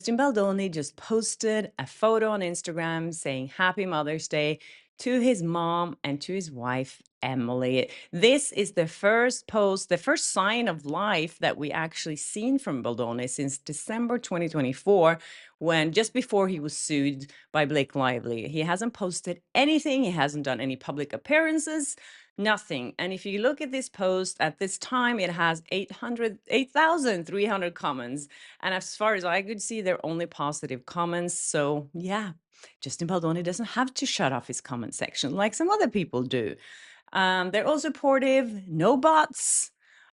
Justin Baldoni just posted a photo on Instagram saying Happy Mother's Day to his mom and to his wife, Emily. This is the first post, the first sign of life that we actually seen from Baldoni since December 2024, when just before he was sued by Blake Lively. He hasn't posted anything, he hasn't done any public appearances. Nothing. And if you look at this post at this time, it has 8,300 comments. And as far as I could see, they're only positive comments. So yeah, Justin Baldoni doesn't have to shut off his comment section like some other people do. They're all supportive, no bots.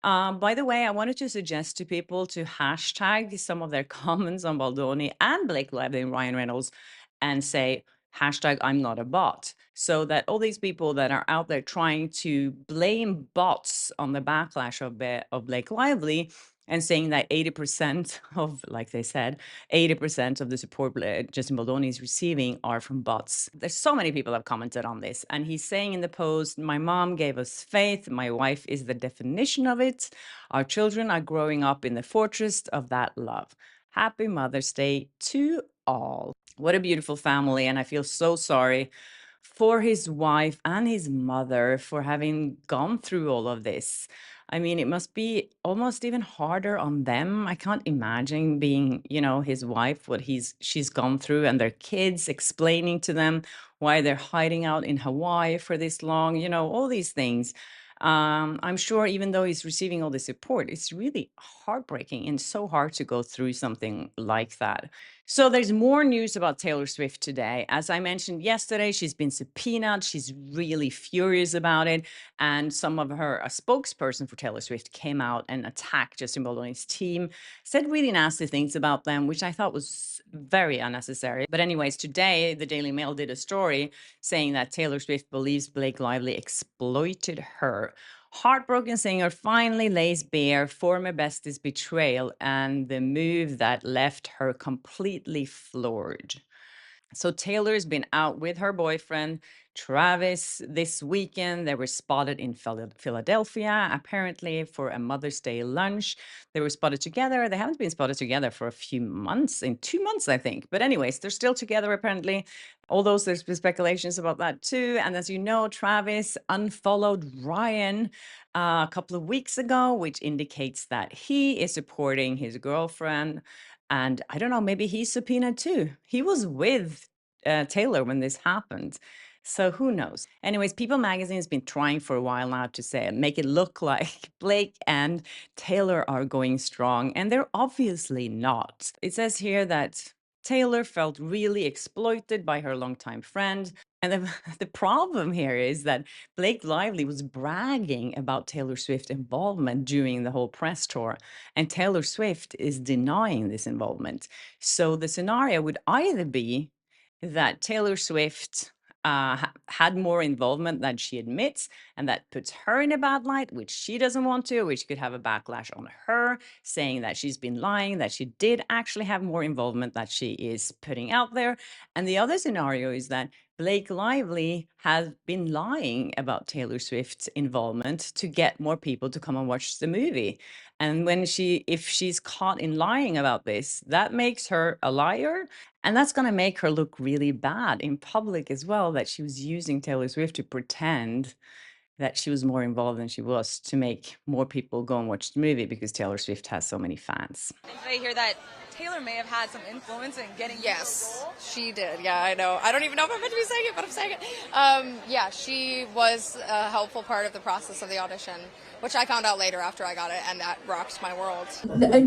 By the way, I wanted to suggest to people to hashtag some of their comments on Baldoni and Blake Lively and Ryan Reynolds and say, hashtag I'm not a bot. So that all these people that are out there trying to blame bots on the backlash of Blake Lively and saying that 80% of, like they said, 80% of the support Justin Baldoni is receiving are from bots. There's so many people have commented on this. And he's saying in the post, my mom gave us faith. My wife is the definition of it. Our children are growing up in the fortress of that love. Happy Mother's Day to all. What a beautiful family. And I feel so sorry for his wife and his mother for having gone through all of this. I mean, it must be almost even harder on them. I can't imagine being, his wife, what she's gone through, and their kids, explaining to them why they're hiding out in Hawaii for this long, all these things. I'm sure even though he's receiving all the support, it's really heartbreaking and so hard to go through something like that. So there's more news about Taylor Swift today. As I mentioned yesterday, she's been subpoenaed. She's really furious about it. And some of a spokesperson for Taylor Swift came out and attacked Justin Baldoni's team, said really nasty things about them, which I thought was very unnecessary. But anyways, today the Daily Mail did a story saying that Taylor Swift believes Blake Lively exploited her. Heartbroken singer finally lays bare former bestie's betrayal and the move that left her completely floored. So Taylor's been out with her boyfriend, Travis, this weekend. They were spotted in Philadelphia, apparently for a Mother's Day lunch. They were spotted together. They haven't been spotted together for a few months, in 2 months, I think. But anyways, they're still together, apparently. Although there's been speculations about that too. And as you know, Travis unfollowed Ryan a couple of weeks ago, which indicates that he is supporting his girlfriend. And I don't know, maybe he's subpoenaed too. He was with Taylor when this happened. So who knows? Anyways, People Magazine has been trying for a while now to say, make it look like Blake and Taylor are going strong, and they're obviously not. It says here that Taylor felt really exploited by her longtime friend. And the problem here is that Blake Lively was bragging about Taylor Swift's involvement during the whole press tour, and Taylor Swift is denying this involvement. So the scenario would either be that Taylor Swift had more involvement than she admits, and that puts her in a bad light, which she doesn't want to, which could have a backlash on her, saying that she's been lying, that she did actually have more involvement that she is putting out there. And the other scenario is that Blake Lively has been lying about Taylor Swift's involvement to get more people to come and watch the movie. And if she's caught in lying about this, that makes her a liar. And that's going to make her look really bad in public as well, that she was using Taylor Swift to pretend that she was more involved than she was to make more people go and watch the movie because Taylor Swift has so many fans. I hear that Taylor may have had some influence in getting Yes, she did. Yeah, I know. I don't even know if I'm meant to be saying it, but I'm saying it. Yeah, she was a helpful part of the process of the audition, which I found out later after I got it, and that rocked my world.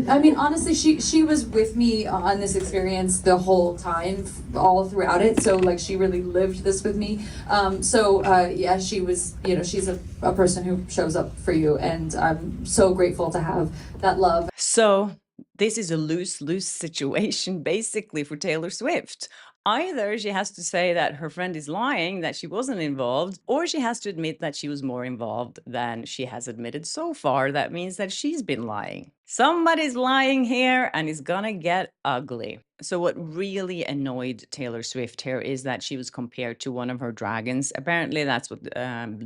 I mean, honestly, she was with me on this experience the whole time, all throughout it. So, like, she really lived this with me. Yeah, she was, she's a person who shows up for you, and I'm so grateful to have that love. So this is a lose-lose situation basically for Taylor Swift. Either she has to say that her friend is lying, that she wasn't involved, or she has to admit that she was more involved than she has admitted so far. That means that she's been lying. Somebody's lying here, and it's gonna get ugly. So what really annoyed Taylor Swift here is that she was compared to one of her dragons. Apparently, that's what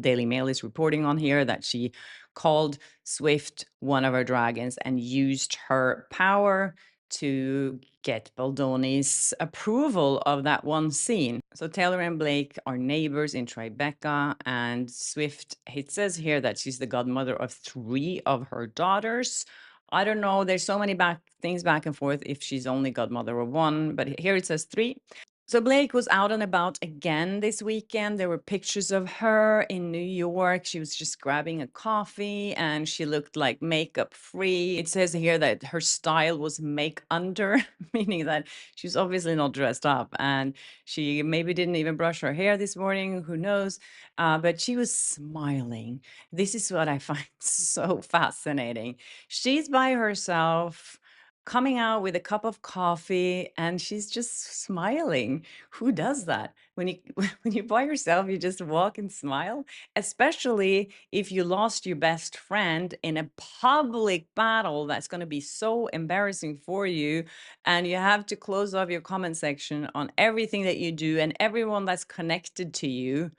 Daily Mail is reporting on here, that she called Swift one of her dragons and used her power to get Baldoni's approval of that one scene. So Taylor and Blake are neighbors in Tribeca, and Swift, it says here that she's the godmother of 3 of her daughters. I don't know, there's so many things back and forth if she's only godmother of 1, but here it says 3. So Blake was out and about again this weekend. There were pictures of her in New York. She was just grabbing a coffee and she looked like makeup free. It says here that her style was make under, meaning that she's obviously not dressed up and she maybe didn't even brush her hair this morning. Who knows? But she was smiling. This is what I find so fascinating. She's by herself, coming out with a cup of coffee, and she's just smiling. Who does that? When you when you're by yourself, you just walk and smile, especially if you lost your best friend in a public battle that's going to be so embarrassing for you, and you have to close off your comment section on everything that you do, and everyone that's connected to you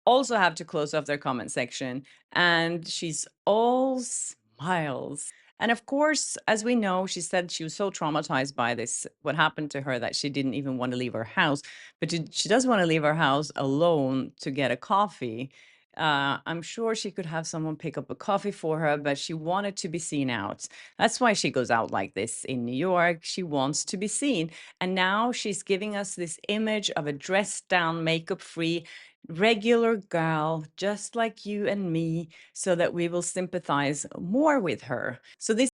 also have to close off their comment section, and she's all smiles. And of course, as we know, she said she was so traumatized by this, what happened to her, that she didn't even want to leave her house. But she does want to leave her house alone to get a coffee. I'm sure she could have someone pick up a coffee for her, but she wanted to be seen out. That's why she goes out like this in New York. She wants to be seen. And now she's giving us this image of a dressed down, makeup free, regular girl, just like you and me, so that we will sympathize more with her. So this